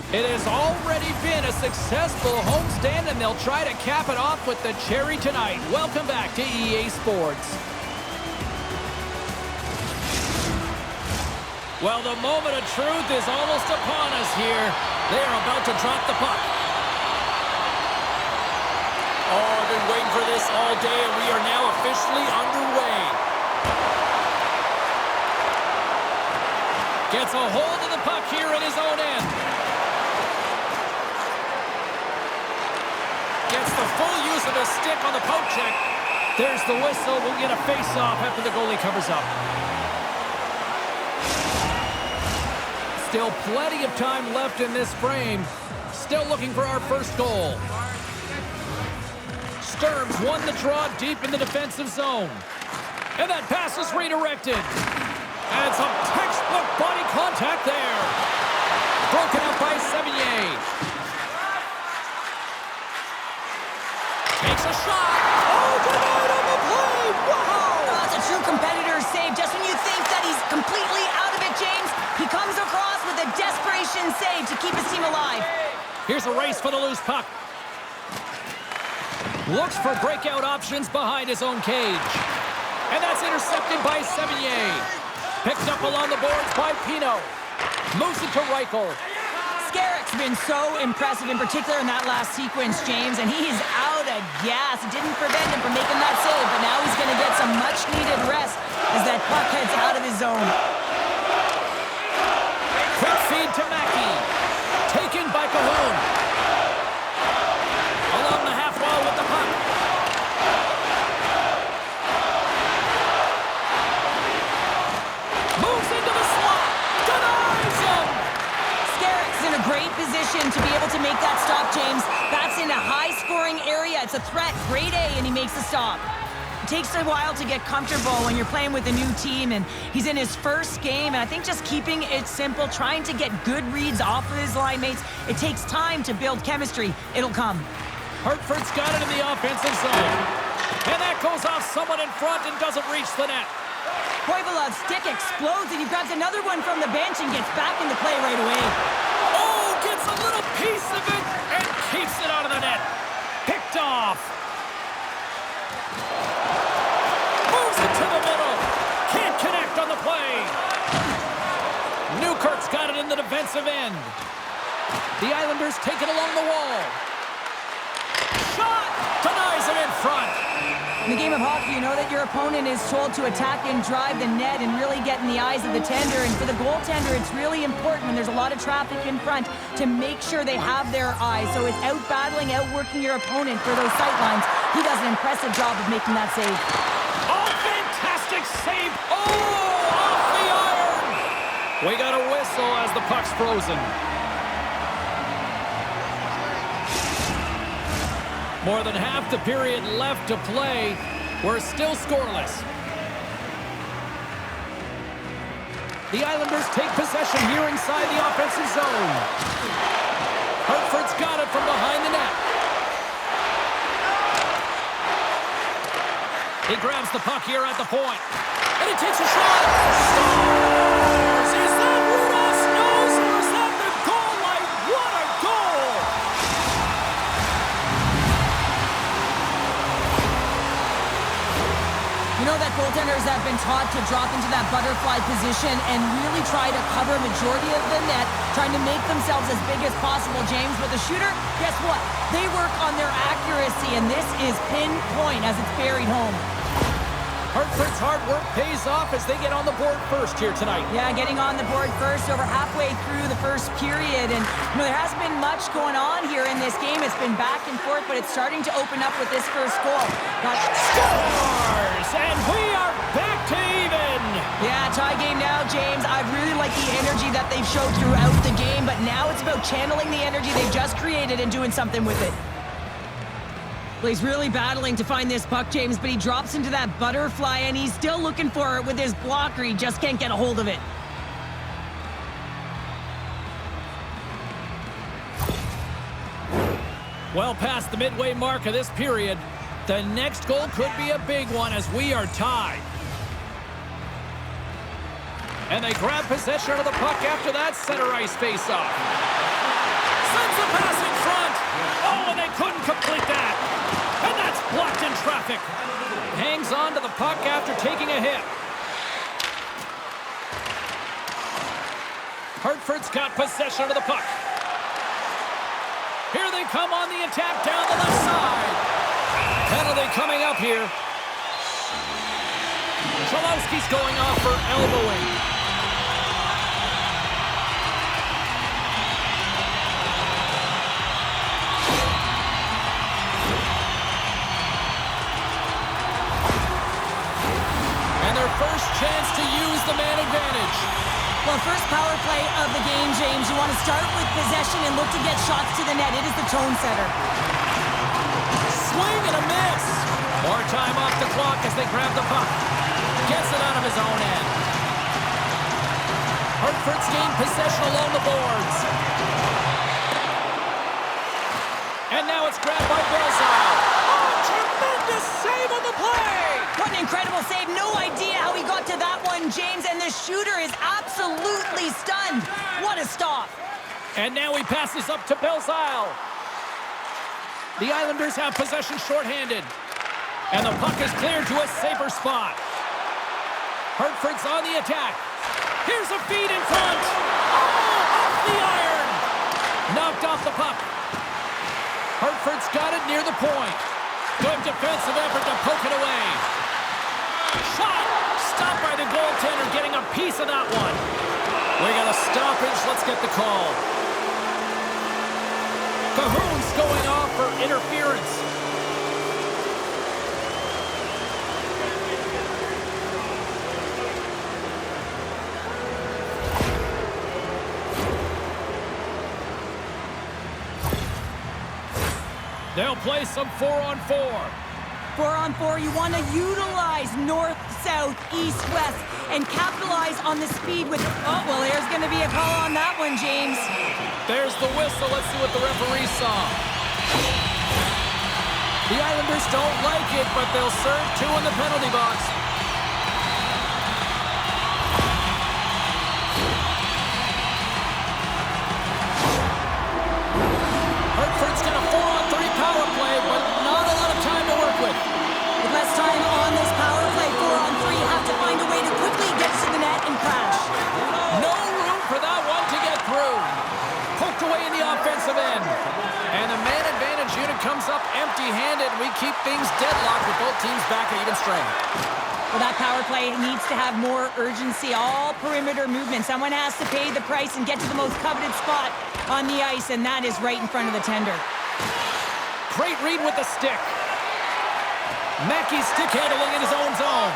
It has already been a successful homestand, and they'll try to cap it off with the cherry tonight. Welcome back to EA Sports. Well, the moment of truth is almost upon us here. They're about to drop the puck. Oh, I've been waiting for this all day, and we are now officially underway. Gets a hold of the puck here in his own end. Gets the full use of his stick on the poke check. There's the whistle. We'll get a face-off after the goalie covers up. Still plenty of time left in this frame. Still looking for our first goal. Sturm's won the draw deep in the defensive zone. And that pass is redirected. And some textbook body contact there. Broken up by Sevigny. Takes a shot. Oh, denied on the play. Wow. Oh, that's a true competitor's save. Just when you think that he's completely out of it, James, he comes across with a desperation save to keep his team alive. Here's a race for the loose puck. Looks for breakout options behind his own cage. And that's intercepted by Sevigny. Picked up along the boards by Pino. Moves it to Reichel. Skarek's been so impressive, in particular in that last sequence, James, and he's out of gas. It didn't prevent him from making that save, but now he's going to get some much-needed rest as that puck heads out of his zone. Quick feed to Mackey. Taken by Kahun. Along the half wall with the puck. Moves into the slot. Denies him. Skarek's in a great position to be able to make that stop, James. That's in a high-scoring area. It's a threat. Grade A, and he makes the stop. It takes a while to get comfortable when you're playing with a new team, and he's in his first game, and I think just keeping it simple, trying to get good reads off of his line mates, it takes time to build chemistry. It'll come. Hartford's got it in the offensive zone. And that goes off someone in front and doesn't reach the net. Koivulav's stick explodes, and he grabs another one from the bench and gets back into play right away. Oh, gets a little piece of it and keeps it out of the net. Picked off. Moves it to the middle. Can't connect on the play. Newkirk's got it in the defensive end. The Islanders take it along the wall. Shot! Denies him in front. In the game of hockey, you know that your opponent is told to attack and drive the net and really get in the eyes of the tender. And for the goaltender, it's really important when there's a lot of traffic in front to make sure they have their eyes. So it's out-battling, outworking your opponent for those sight lines. He does an impressive job of making that save. Oh, fantastic save! Oh, off the iron! We got a whistle as the puck's frozen. More than half the period left to play. We're still scoreless. The Islanders take possession here inside the offensive zone. Hartford's got it from behind the net. He grabs the puck here at the point. And he takes a shot. Scores! Is that Rudolph's nose or is that the goal line? What a goal! You know that goaltenders have been taught to drop into that butterfly position and really try to cover a majority of the net, trying to make themselves as big as possible, James. With a shooter, guess what? They work on their accuracy, and this is pinpoint as it's buried home. Hartford's hard work pays off as they get on the board first here tonight. Yeah, getting on the board first over halfway through the first period. And, you know, there hasn't been much going on here in this game. It's been back and forth, but it's starting to open up with this first goal. Scores! And we are back to even! Yeah, tie game now, James. I really like the energy that they've showed throughout the game, but now it's about channeling the energy they've just created and doing something with it. Well, he's really battling to find this puck, James, but he drops into that butterfly, and he's still looking for it with his blocker. He just can't get a hold of it. Well past the midway mark of this period, the next goal could be a big one as we are tied. And they grab possession of the puck after that center ice faceoff. pass in front. Oh, and they couldn't complete that. And that's blocked in traffic. Hangs on to the puck after taking a hit. Hartford's got possession of the puck. Here they come on the attack down the left side. Penalty coming up here. Cholowski's going off for elbowing. And their first chance to use the man advantage. Well, first power play of the game, James. You want to start with possession and look to get shots to the net. It is the tone setter. Swing and a miss. More time off the clock as they grab the puck. Gets it out of his own end. Hartford's gained possession along the boards. And now it's grabbed by Belzile. Oh, tremendous save on the play. What an incredible save. No idea how he got to that one, James. And the shooter is absolutely stunned. What a stop. And now he passes up to Belzile. The Islanders have possession shorthanded. And the puck is cleared to a safer spot. Hartford's on the attack. Here's a feed in front. Oh, off the iron. Knocked off the puck. Hartford's got it near the point. Good defensive effort to poke it away. Shot. Stopped by the goaltender, getting a piece of that one. We got a stoppage. Let's get the call. Kahun's going off for interference. They'll play some 4-on-4. 4-on-4, you want to utilize north, south, east, west, and capitalize on the speed with... Oh, well, there's going to be a call on that one, James. There's the whistle. Let's see what the referee saw. The Islanders don't like it, but they'll serve two in the penalty box. Hartford's got a 4-on-3 power play, but not a lot of time to work with. With less time on this power play, 4-on-3, have to find a way to quickly get to the net and crash. No room for that one to get through. Poked away in the offensive end. And the man advantage unit comes up empty-handed. We keep things deadlocked with both teams back at even strength. Well, that power play needs to have more urgency. All perimeter movement. Someone has to pay the price and get to the most coveted spot on the ice, and that is right in front of the tender. Great read with the stick. Mackey stick handling in his own zone.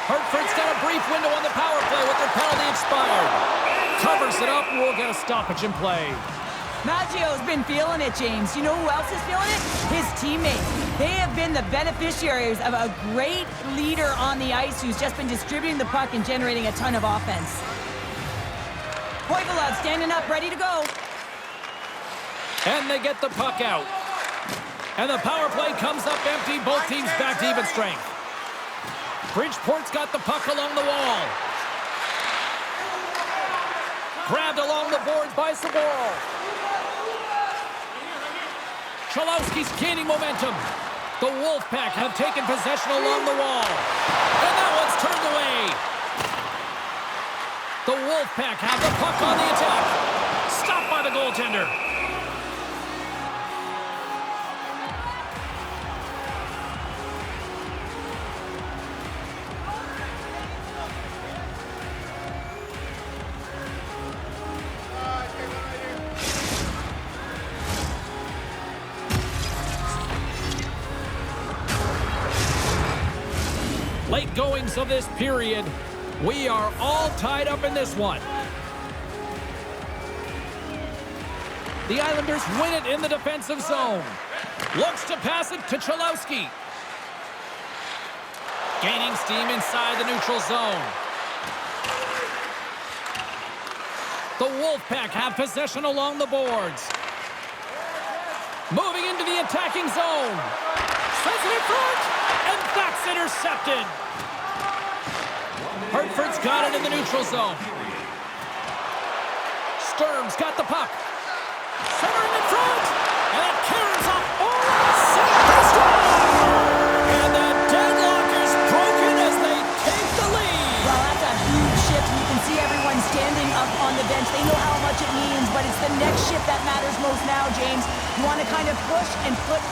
Hartford's got a brief window on the power play with their penalty expired. Covers it up, and we'll get a stoppage in play. Maggio's been feeling it, James. You know who else is feeling it? His teammates. They have been the beneficiaries of a great leader on the ice who's just been distributing the puck and generating a ton of offense. Koivula standing up, ready to go. And they get the puck out. And the power play comes up empty. Both teams back to even strength. Bridgeport's got the puck along the wall. Grabbed along the boards by Zohorna. Cholowski's gaining momentum. The Wolfpack have taken possession along the wall. And that one's turned away. The Wolfpack have the puck on the attack. Stopped by the goaltender. Late goings of this period. We are all tied up in this one. The Islanders win it in the defensive zone. Looks to pass it to Cholowski. Gaining steam inside the neutral zone. The Wolfpack have possession along the boards. Moving into the attacking zone. Sends it in front, and that's intercepted. Hartford's got it in the neutral zone. Sturm's got the puck. Centering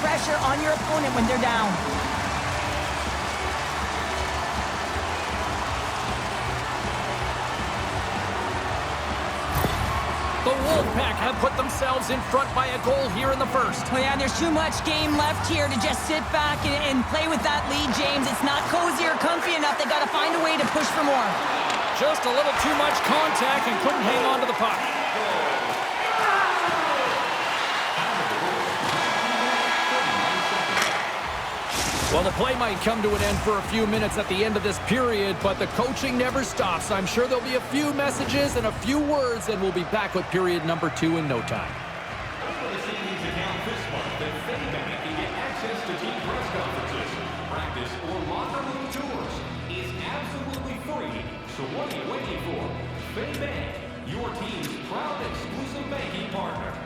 pressure on your opponent when they're down. The Wolfpack have put themselves in front by a goal here in the first. Oh yeah, there's too much game left here to just sit back and play with that lead, James. It's not cozy or comfy enough. They got to find a way to push for more. Just a little too much contact and couldn't hang on to the puck. Well, the play might come to an end for a few minutes at the end of this period, but the coaching never stops. I'm sure there'll be a few messages and a few words, and we'll be back with period number 2 in no time. This month that FaceOffs can get access to team press conferences, practice, or locker room tours is absolutely free. So what are you waiting for? FaceOffs, your team's proud exclusive banking partner.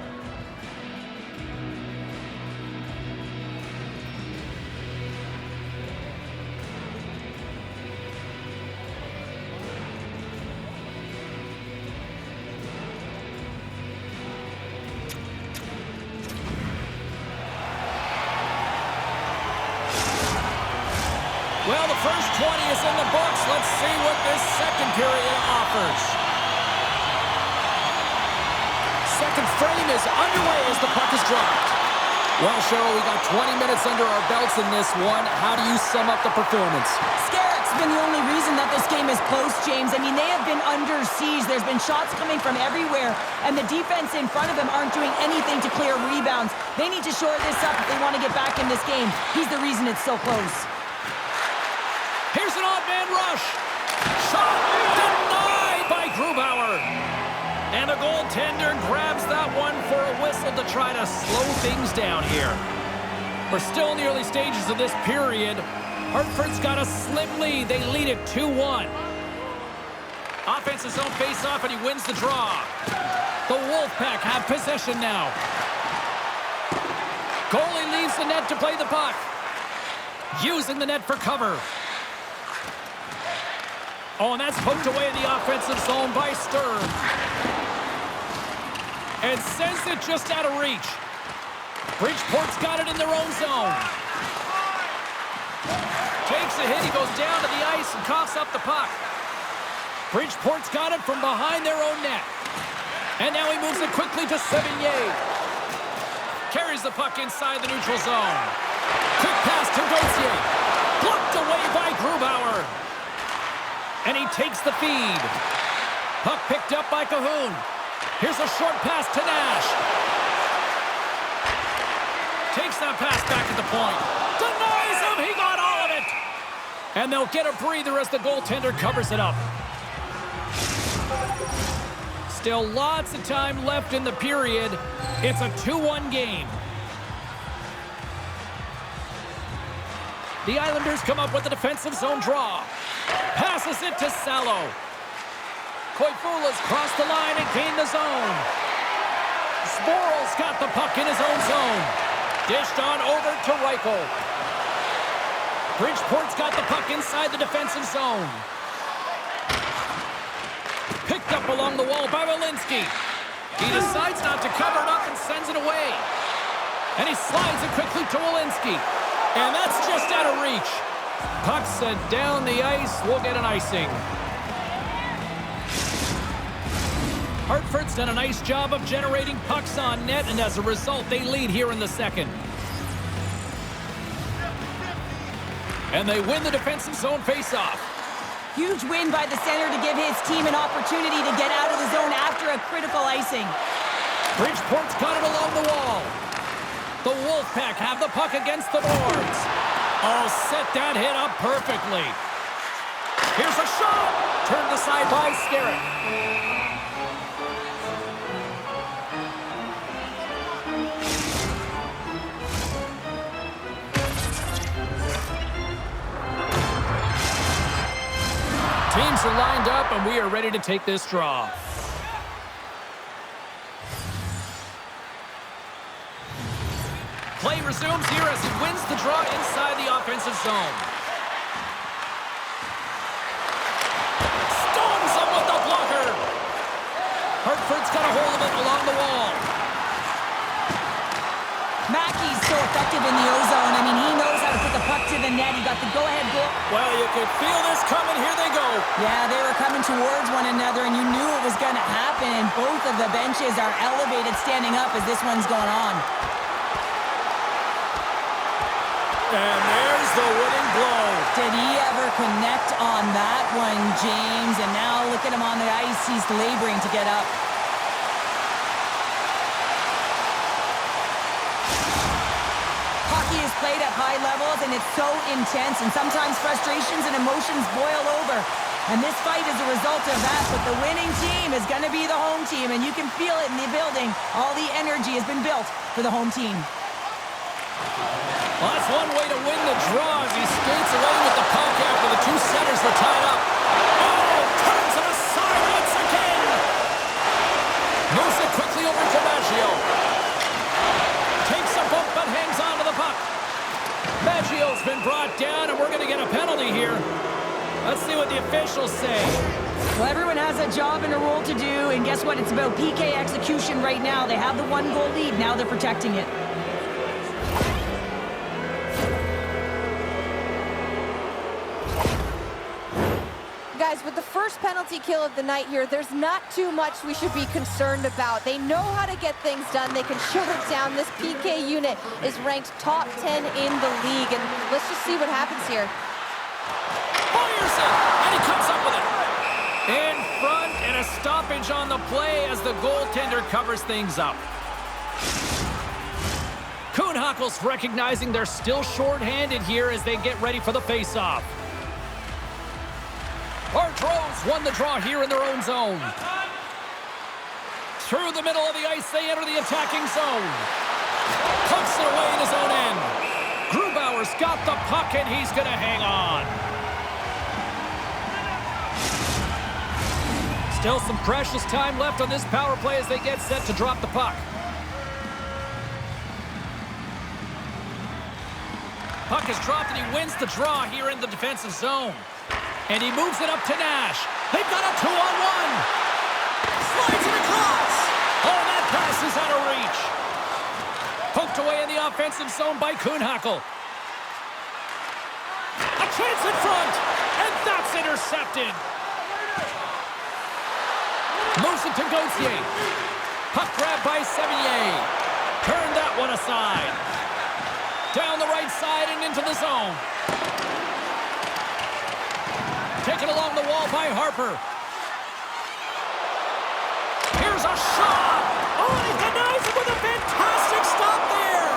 Well, the first 20 is in the books. Let's see what this second period offers. Second frame is underway as the puck is dropped. Well, Cheryl, we got 20 minutes under our belts in this one. How do you sum up the performance? Skarek's been the only reason that this game is close, James. I mean, they have been under siege. There's been shots coming from everywhere, and the defense in front of them aren't doing anything to clear rebounds. They need to shore this up if they want to get back in this game. He's the reason it's so close. Here's an odd man rush. Shot denied by Grubauer. And the goaltender grabs that one for a whistle to try to slow things down here. We're still in the early stages of this period. Hartford's got a slim lead. They lead it 2-1. Offensive zone face-off, and he wins the draw. The Wolfpack have possession now. Goalie leaves the net to play the puck. Using the net for cover. Oh, and that's poked away in the offensive zone by Sturm. And sends it just out of reach. Bridgeport's got it in their own zone. Takes a hit, he goes down to the ice and coughs up the puck. Bridgeport's got it from behind their own net. And now he moves it quickly to Sevigny. Carries the puck inside the neutral zone. Quick pass to Gauthier. Blocked away by Grubauer. And he takes the feed. Puck picked up by Kahun. Here's a short pass to Nash. Takes that pass back at the point. Denies him. He got all of it. And they'll get a breather as the goaltender covers it up. Still lots of time left in the period. It's a 2-1 game. The Islanders come up with a defensive zone draw. Passes it to Salo. Koivula's crossed the line and gained the zone. Sporal's got the puck in his own zone. Dished on over to Reichel. Bridgeport's got the puck inside the defensive zone. Picked up along the wall by Walensky. He decides not to cover it up and sends it away. And he slides it quickly to Walensky. And that's just out of reach. Puck sent down the ice. We'll get an icing. Hartford's done a nice job of generating pucks on net, and as a result, they lead here in the second. And they win the defensive zone face-off. Huge win by the center to give his team an opportunity to get out of the zone after a critical icing. Bridgeport's got it along the wall. The Wolfpack have the puck against the boards. Oh, set that hit up perfectly. Here's a shot. Turned aside by Skarek. Teams are lined up, and we are ready to take this draw. Play resumes here as he wins the draw inside the offensive zone. Stones him with the blocker. Hartford's got a hold of it along the wall. Mackey's so effective in the O-zone. I mean, he knows how to put the puck to the net. He got the go-ahead goal. Well, you could feel this coming. Here they go. Yeah, they were coming towards one another, and you knew it was going to happen. And both of the benches are elevated, standing up as this one's going on. And there's the winning blow. Did he ever connect on that one, James? And now look at him on the ice. He's laboring to get up. Hockey is played at high levels, and it's so intense, and sometimes frustrations and emotions boil over. And this fight is a result of that, but the winning team is going to be the home team, and you can feel it in the building. All the energy has been built for the home team. Well, that's one way to win the draw as he skates away with the puck after the two centers were tied up. Oh, turns it aside once again. Moves it quickly over to Maggio. Takes a bump but hangs on to the puck. Maggio's been brought down, and we're going to get a penalty here. Let's see what the officials say. Well, everyone has a job and a role to do, and guess what? It's about PK execution right now. They have the 1-goal lead. Now they're protecting it. Guys, with the first penalty kill of the night here, there's not too much we should be concerned about. They know how to get things done. They can shut it down. This PK unit is ranked top 10 in the league, and let's just see what happens here. Fires it, and he comes up with it. In front, and a stoppage on the play as the goaltender covers things up. Kuhnhackls recognizing they're still short-handed here as they get ready for the face-off. Artros won the draw here in their own zone. Through the middle of the ice, they enter the attacking zone. Pumps it away in his own end. Grubauer's got the puck, and he's going to hang on. Still some precious time left on this power play as they get set to drop the puck. Puck is dropped, and he wins the draw here in the defensive zone. And he moves it up to Nash. They've got a 2-on-1. Slides it across. Oh, that pass is out of reach. Poked away in the offensive zone by Kuhnhackl. A chance in front. And that's intercepted. Moves it to Gauthier. Puck grab by Sevigny. Turn that one aside. Down the right side and into the zone. Taken along the wall by Harper. Here's a shot. Oh, and he denies it with a fantastic stop there.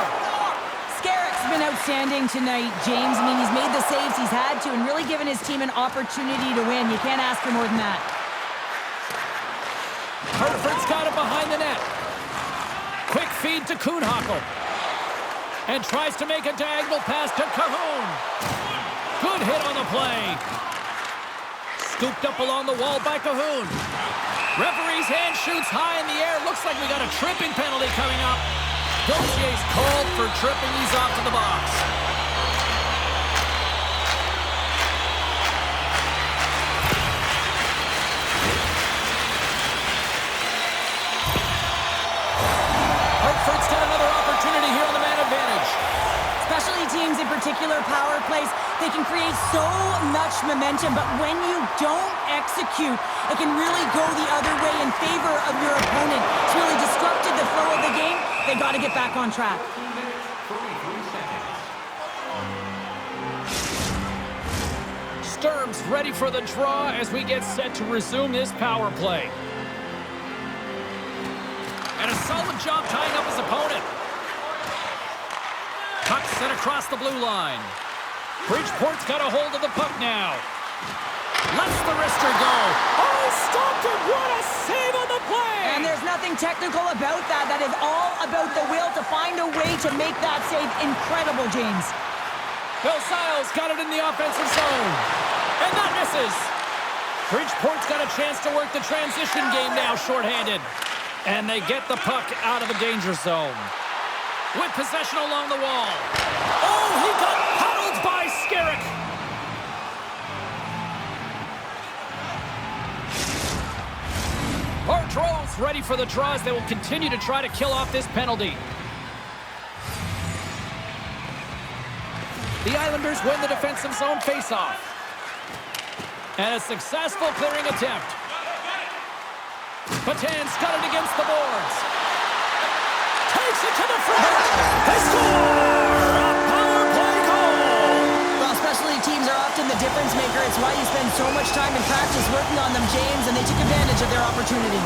Skarek's been outstanding tonight, James. I mean, he's made the saves he's had to and really given his team an opportunity to win. You can't ask for more than that. Hartford's got it behind the net. Quick feed to Kuhnhackl. And tries to make a diagonal pass to Kahun. Good hit on the play. Scooped up along the wall by Kahun. Referee's hand shoots high in the air. Looks like we got a tripping penalty coming up. Gauthier's called for tripping. He's off to the box. Hartford's got another opportunity here on the man advantage. Specialty teams, in particular power plays, they can create so much momentum, but when you don't execute, it can really go the other way in favor of your opponent. It's really disrupted the flow of the game. They got to get back on track. Sturm's ready for the draw as we get set to resume this power play. And a solid job tying up his opponent. Puck sent across the blue line. Bridgeport's got a hold of the puck now. Lets the wrister go. Oh, stopped it. What a save on the play. And there's nothing technical about that. That is all about the will to find a way to make that save incredible, James. Bill Siles got it in the offensive zone. And that misses. Bridgeport's got a chance to work the transition game now shorthanded. And they get the puck out of the danger zone. With possession along the wall. Oh, he got paddled by Skarek. Artros ready for the draws. They will continue to try to kill off this penalty. The Islanders win the defensive zone faceoff. And a successful clearing attempt. Patan's got it against the boards. Takes it to the front. They score! A power play goal! Well, specialty teams are often the difference maker. It's why you spend so much time in practice working on them, James, and they took advantage of their opportunity.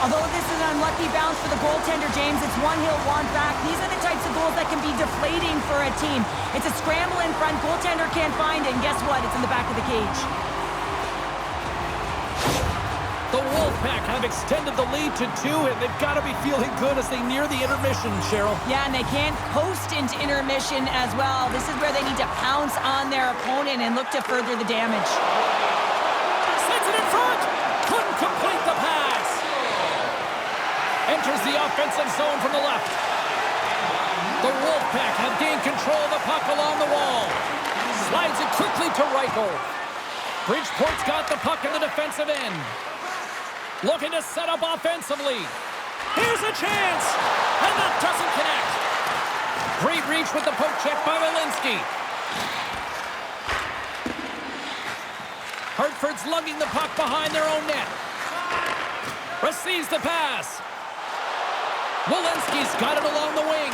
Although this is an unlucky bounce for the goaltender, James, it's one he'll want back. These are the types of goals that can be deflating for a team. It's a scramble in front, goaltender can't find it, and guess what? It's in the back of the cage. The Wolfpack have extended the lead to 2, and they've got to be feeling good as they near the intermission, Cheryl. Yeah, and they can't coast into intermission as well. This is where they need to pounce on their opponent and look to further the damage. Sends it in front! Couldn't complete the pass! Enters the offensive zone from the left. The Wolfpack have gained control of the puck along the wall. Slides it quickly to Reichel. Bridgeport's got the puck in the defensive end. Looking to set up offensively. Here's a chance! And that doesn't connect. Great reach with the poke check by Walensky. Hartford's lugging the puck behind their own net. Receives the pass. Walensky's got it along the wing.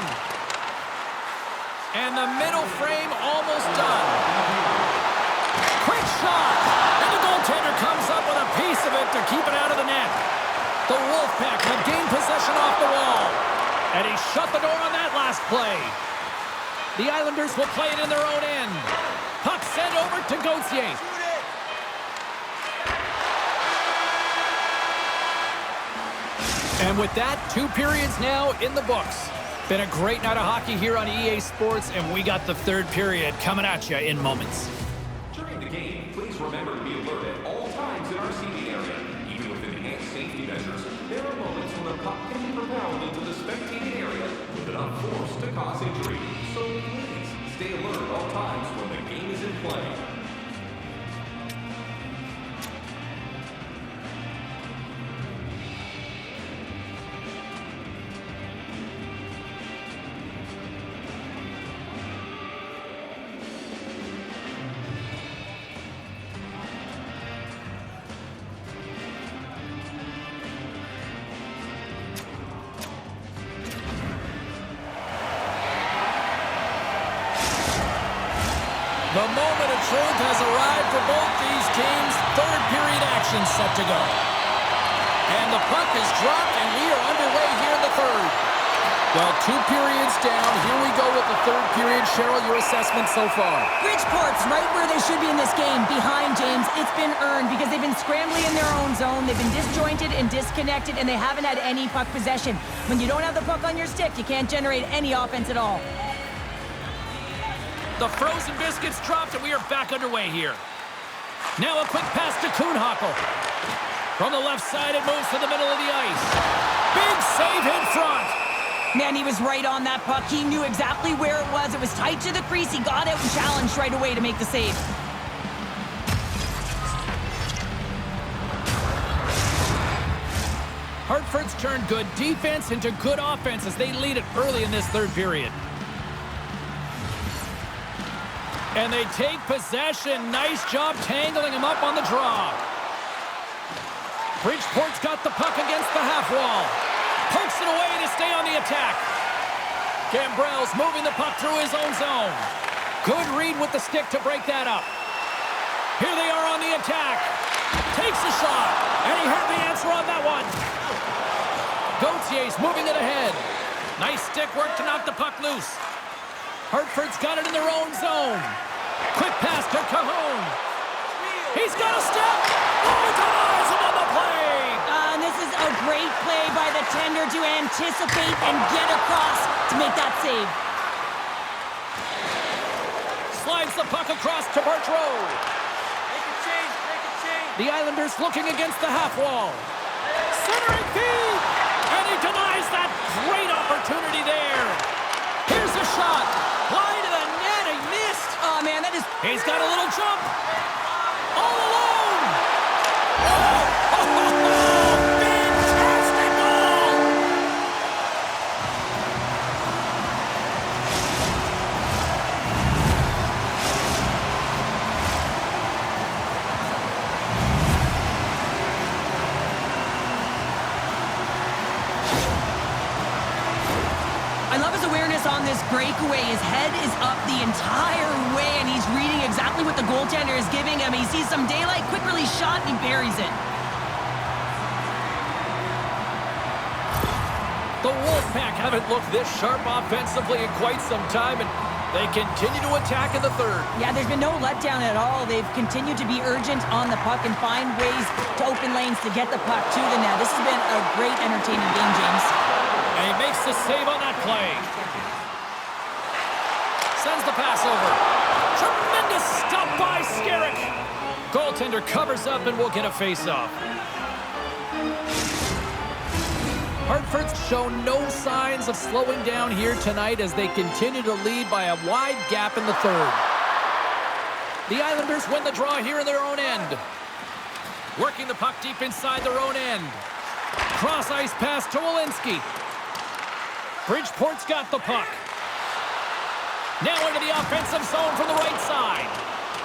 And the middle frame almost done. Quick shot! And the goaltender comes up with a piece of it to keep it out of the net. The Wolfpack have gained possession off the wall. And he shut the door on that last play. The Islanders will play it in their own end. Puck sent over to Gauthier. And with that, 2 periods now in the books. Been a great night of hockey here on EA Sports, and we got the 3rd period coming at you in moments. During the game, please remember to be alert at all times in our seating area. Even with enhanced safety measures, there are moments when a puck can be propelled into the spectating area with enough force to cause injury. So please stay alert at all times when the game is in play. The moment of truth has arrived for both these teams. 3rd period action set to go. And the puck is dropped, and we are underway here in the 3rd. Well, 2 periods down. Here we go with the 3rd period. Cheryl, your assessment so far? Bridgeport's right where they should be in this game. Behind, James. It's been earned because they've been scrambling in their own zone. They've been disjointed and disconnected, and they haven't had any puck possession. When you don't have the puck on your stick, you can't generate any offense at all. The frozen biscuits dropped, and we are back underway here. Now a quick pass to Kuhnhackl. From the left side, it moves to the middle of the ice. Big save in front. Man, he was right on that puck. He knew exactly where it was. It was tight to the crease. He got out and challenged right away to make the save. Hartford's turned good defense into good offense as they lead it early in this 3rd period. And they take possession. Nice job tangling him up on the draw. Bridgeport's got the puck against the half wall. Pokes it away to stay on the attack. Gambrell's moving the puck through his own zone. Good read with the stick to break that up. Here they are on the attack. Takes a shot. And he heard the answer on that one. Gauthier's moving it ahead. Nice stick work to knock the puck loose. Hartford's got it in their own zone. Quick pass to Kahun. He's got a step. Oh, denies him on the play. And this is a great play by the tender to anticipate and get across to make that save. Slides the puck across to Bertrand. Make a change, make a change. The Islanders looking against the half wall. Centering feed. And he denies that great opportunity there. Here's a shot. Fly to the net. He missed. Oh, man, that is... He's got a little jump. All alone. Oh, fantastic goal. love his awareness on this breakaway. His head is up the entire way, and he's reading exactly what the goaltender is giving him. He sees some daylight, quick release shot, and he buries it. The Wolfpack haven't looked this sharp offensively in quite some time, and they continue to attack in the third. Yeah, there's been no letdown at all. They've continued to be urgent on the puck and find ways to open lanes to get the puck to the net. This has been a great, entertaining game, James. And he makes the save on that play. Sends the pass over. Tremendous stop by Skarek. Goaltender covers up and will get a face-off. Hartford's shown no signs of slowing down here tonight as they continue to lead by a wide gap in the third. The Islanders win the draw here in their own end. Working the puck deep inside their own end. Cross-ice pass to Walensky. Bridgeport's got the puck. Now into the offensive zone from the right side.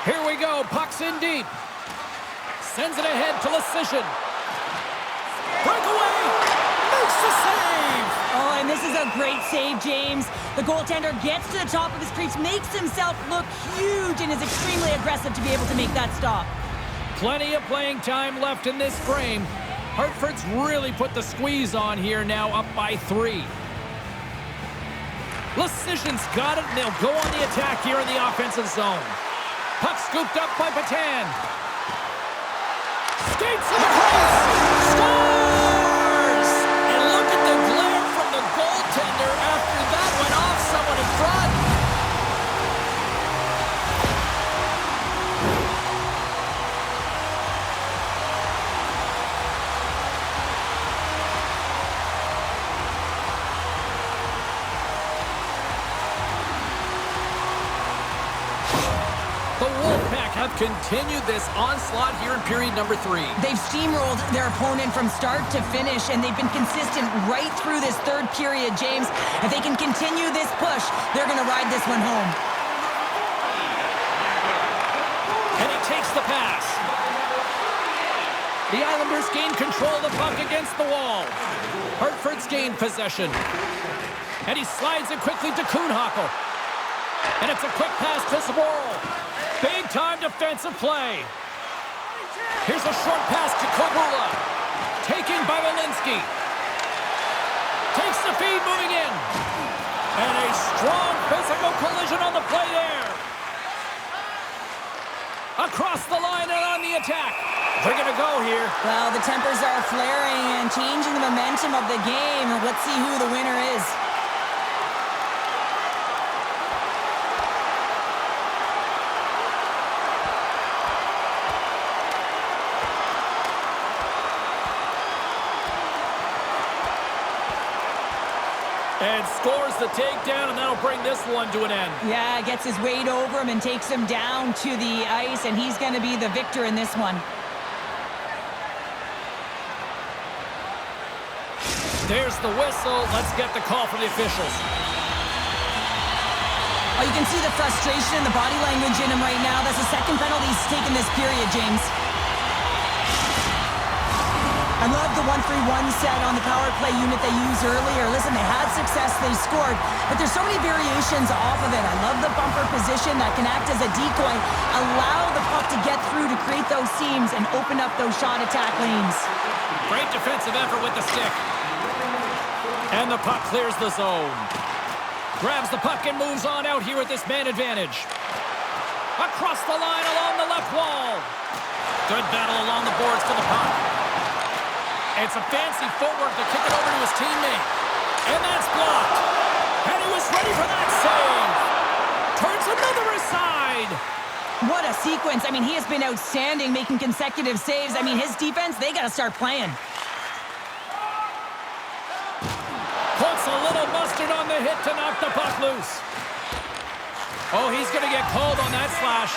Here we go, puck's in deep. Sends it ahead to Leschyshyn. Breakaway! Makes the save! Oh, and this is a great save, James. The goaltender gets to the top of his crease, makes himself look huge, and is extremely aggressive to be able to make that stop. Plenty of playing time left in this frame. Hartford's really put the squeeze on here, now up by 3. Leschyshyn's got it, and they'll go on the attack here in the offensive zone. Puck scooped up by Patan. Skates in the crease! Scores! And look at the glare from the goaltender after that went off someone in front. The Wolfpack have continued this onslaught here in period number 3. They've steamrolled their opponent from start to finish, and they've been consistent right through this third period, James. If they can continue this push, they're going to ride this one home. And he takes the pass. The Islanders gain control of the puck against the wall. Hartford's gained possession. And he slides it quickly to Kuhnhackl. And it's a quick pass to Zohorna. Big-time defensive play. Here's a short pass to Koivula. Taken by Walensky. Takes the feed, moving in. And a strong physical collision on the play there. Across the line and on the attack. They're going to go here. Well, the tempers are flaring and changing the momentum of the game. Let's see who the winner is. And scores the takedown, and that'll bring this one to an end. Yeah, gets his weight over him and takes him down to the ice, and he's going to be the victor in this one. There's the whistle. Let's get the call from the officials. Oh, you can see the frustration and the body language in him right now. That's the second penalty he's taken this period, James. I love the 1-3-1 set on the power play unit they used earlier. Listen, they had success, they scored, but there's so many variations off of it. I love the bumper position that can act as a decoy, allow the puck to get through to create those seams and open up those shot attack lanes. Great defensive effort with the stick. And the puck clears the zone. Grabs the puck and moves on out here with this man advantage. Across the line along the left wall. Good battle along the boards for the puck. It's a fancy footwork to kick it over to his teammate. And that's blocked. And he was ready for that save. Turns another aside. What a sequence. I mean, he has been outstanding, making consecutive saves. I mean, his defense, they got to start playing. Puts a little mustard on the hit to knock the puck loose. Oh, he's going to get called on that slash.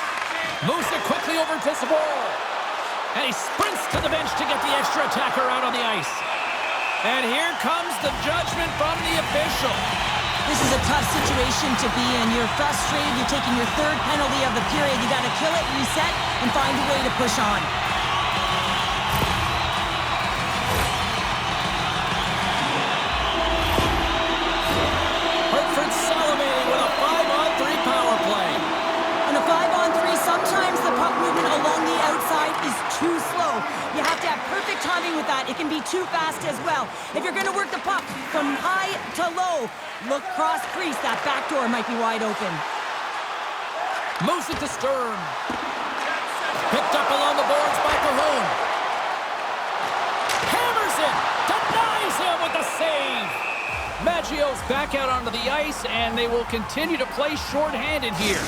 Moves it quickly over to Zohorna. And he sprints to the bench to get the extra attacker out on the ice. And here comes the judgment from the official. This is a tough situation to be in. You're frustrated. You're taking your third penalty of the period. You got to kill it, reset, and find a way to push on. from high to low. Look cross crease. That back door might be wide open. Moves it to Sturm. Picked up along the boards by Kahun. Hammers it. Denies him with the save. Maggio's back out onto the ice, and they will continue to play shorthanded here.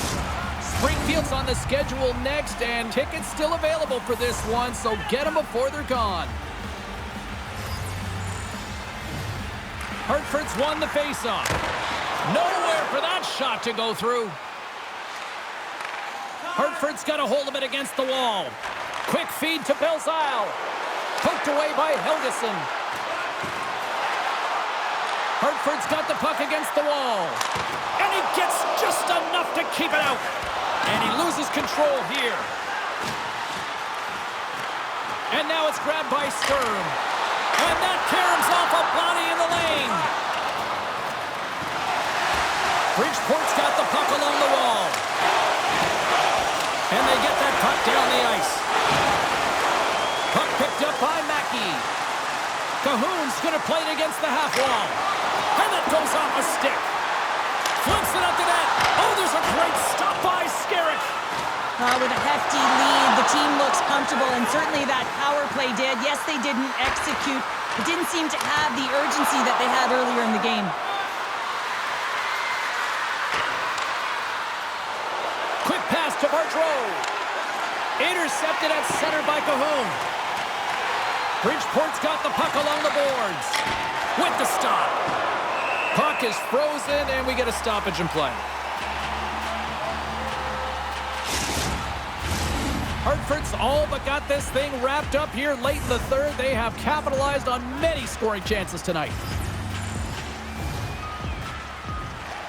Springfield's on the schedule next, and tickets still available for this one, so get them before they're gone. Hartford's won the faceoff. Nowhere for that shot to go through. Hartford's got a hold of it against the wall. Quick feed to Belzile. Poked away by Helgeson. Hartford's got the puck against the wall. And he gets just enough to keep it out. And he loses control here. And now it's grabbed by Sturm. And that caroms off a body in the lane. Bridgeport's got the puck along the wall. And they get that puck down the ice. Puck picked up by Mackey. Kahun's going to play it against the half wall. And that goes off a stick. Flips it up to net. Oh, there's a great stop by Skarek. With a hefty lead, the team looks comfortable, and certainly that power play did. Yes, they didn't execute. It didn't seem to have the urgency that they had earlier in the game. Quick pass to Bartro. Intercepted at center by Kahun. Bridgeport's got the puck along the boards. With the stop. Puck is frozen, and we get a stoppage in play. Hartford's all but got this thing wrapped up here late in the third. They have capitalized on many scoring chances tonight.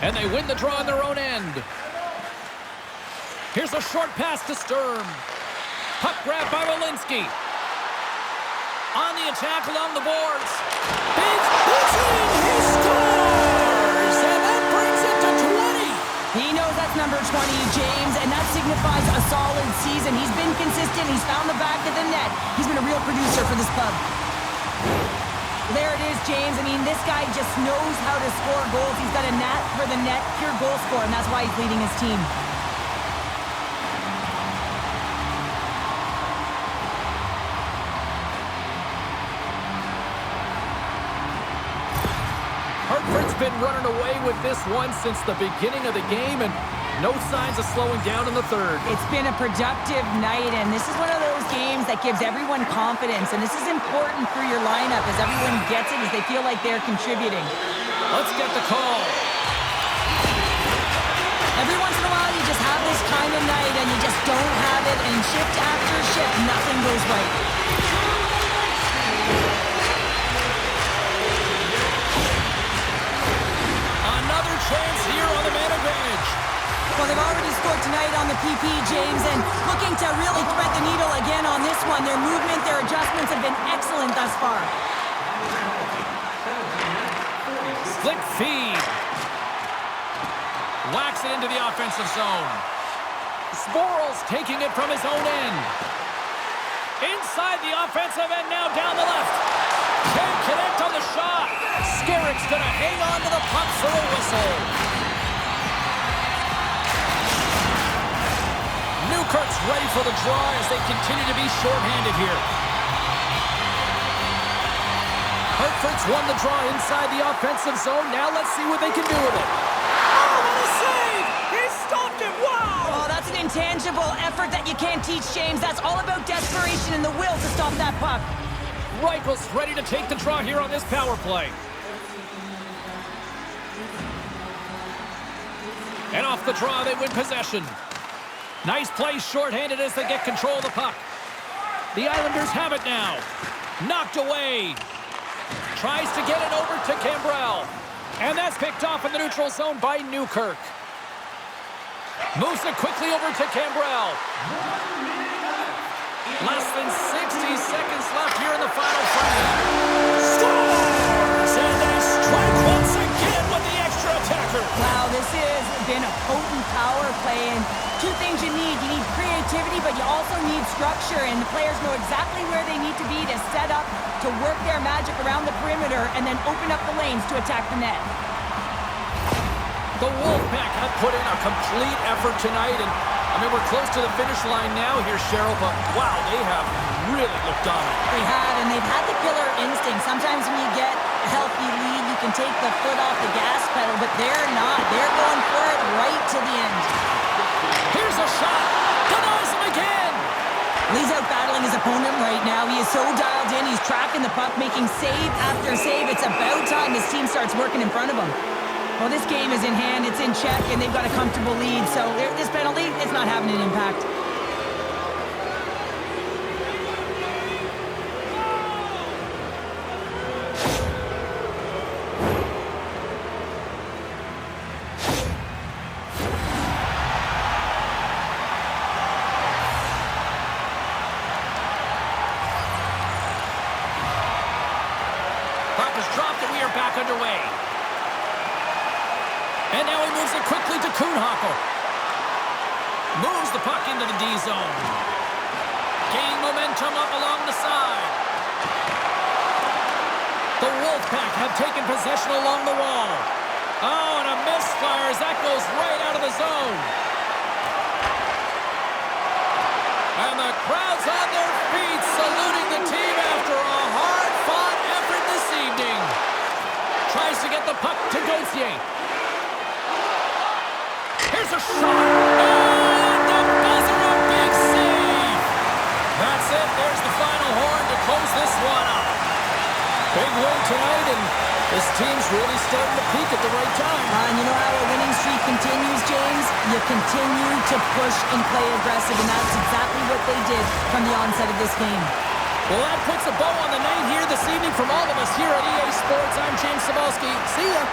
And they win the draw on their own end. Here's a short pass to Sturm. Puck grab by Walensky. On the attack along the boards. Big puts in. He scores! And that brings it to 20. He knows that's number 20, James, and that signifies a solid season. He's been consistent. He's found the back of the net. He's been a real producer for this club. There it is, James. I mean, this guy just knows how to score goals. He's got a knack for the net, pure goal scorer, and that's why he's leading his team. Hartford's been running away with this one since the beginning of the game, and no signs of slowing down in the third. It's been a productive night, and this is one of those games that gives everyone confidence, and this is important for your lineup as everyone gets it, as they feel like they're contributing. Let's get the call. Every once in a while, you just have this kind of night, and you just don't have it, and shift after shift, nothing goes right. Another chance here on the man advantage. Well, they've already scored tonight on the PP, James, and looking to really thread the needle again on this one. Their movement, their adjustments have been excellent thus far. Flick feed. Whacks it into the offensive zone. Sporal's taking it from his own end. Inside the offensive end, now down the left. Can't connect on the shot. Skarek's going to hang on to the puck for a whistle. Newkirk's ready for the draw as they continue to be shorthanded here. Hartford's won the draw inside the offensive zone. Now let's see what they can do with it. Oh, what a save! He stopped it! Wow! Oh, that's an intangible effort that you can't teach, James. That's all about desperation and the will to stop that puck. Reichel's ready to take the draw here on this power play. And off the draw, they win possession. Nice play shorthanded as they get control of the puck. The Islanders have it now. Knocked away. Tries to get it over to Cambrell. And that's picked off in the neutral zone by Newkirk. Moves it quickly over to Cambrell. Less than 60 seconds left here in the final frame. Scores! And they strike once again with the extra attacker. Wow, this has been a potent power play, and two things you need. You need creativity, but but you also need structure, and the players know exactly where they need to be to set up, to work their magic around the perimeter, and then open up the lanes to attack the net. The Wolfpack have put in a complete effort tonight, and I mean, we're close to the finish line now here, Cheryl, but wow, they have really looked dominant. They have, and they've had the killer instinct. Sometimes when you get a healthy lead, you can take the foot off the gas pedal, but they're not. They're going for it right to the end. Here's a shot. Denies him again. Lee's out battling his opponent right now. He is so dialed in. He's tracking the puck, making save after save. It's about time his team starts working in front of him. Well, this game is in hand, it's in check, and they've got a comfortable lead, so this penalty, it's not having an impact. Puck is dropped, and we are back underway. And now he moves it quickly to Kuhnhackl. Moves the puck into the D zone. Gaining momentum up along the side. The Wolfpack have taken possession along the wall. Oh, and a misfire as that goes right out of the zone. And the crowd's on their feet, saluting the team after a hard-fought effort this evening. Tries to get the puck to Gauthier. Here's a shot. And the buzzer, a big save. That's it. There's the final horn to close this one up. Big win tonight, and this team's really starting to peak at the right time. And you know how a winning streak continues, James? You continue to push and play aggressive, and that's exactly what they did from the onset of this game. Well, that puts a bow on the night here this evening from all of us here at EA Sports. I'm James Cholowski. See ya.